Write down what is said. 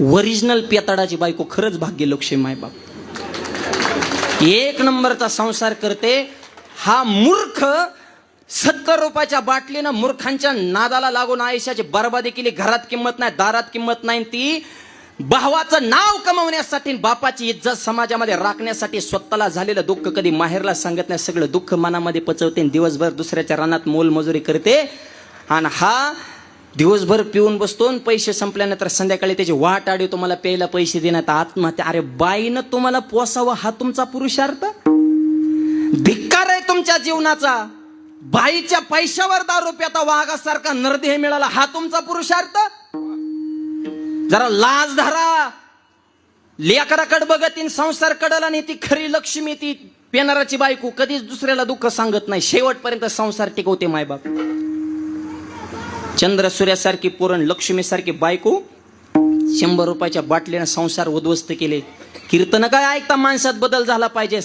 Original पेताडाची बायको खरंच भाग्य लक्ष्मी मायबाप. एक नंबरचा संसार करते. हा मूर्ख 70 रुपयाच्या बाटलीनं मूर्खांच्या नादाला लागून आयुष्याची बर्बादी केली. घरात किंमत नाही, दारात किंमत नाही. ती भावाचं नाव कमवण्यासाठी, बापाची इज्जत समाजामध्ये राखण्यासाठी स्वतःला झालेलं दुःख कधी माहेरला सांगत नाही. सगळं दुःख मनामध्ये पचवते. दिवसभर दुसऱ्याच्या रानात मोलमजुरी करते. आणि हा दिवसभर पिऊन बसतो. पैसे संपल्यानंतर संध्याकाळी त्याची वाट आडी तुम्हाला प्यायला पैसे देण्यात आत्महत्या. अरे बाईनं तुम्हाला पोसावं हा तुमचा पुरुषार्थ? धिक्कार आहे तुमच्या जीवनाचा. बाईच्या पैशावर दारू प्याता वाघासारखा नरदेह मिळाला हा तुमचा पुरुषार्थ? जरा लाज धरा. लेकराकडे बघतीन, संसार कडला नाही. ती खरी लक्ष्मी, ती पेनाराची बायको कधीच दुसऱ्याला दुःख सांगत नाही. शेवटपर्यंत संसार टिकवते मायबाप. चंद्र सूर्यासारखी पुरण, लक्ष्मीसारखी बायको 100 रुपयाच्या बाटलीने संसार उद्ध्वस्त केले. कीर्तन काय ऐकता माणसात बदल झाला पाहिजे.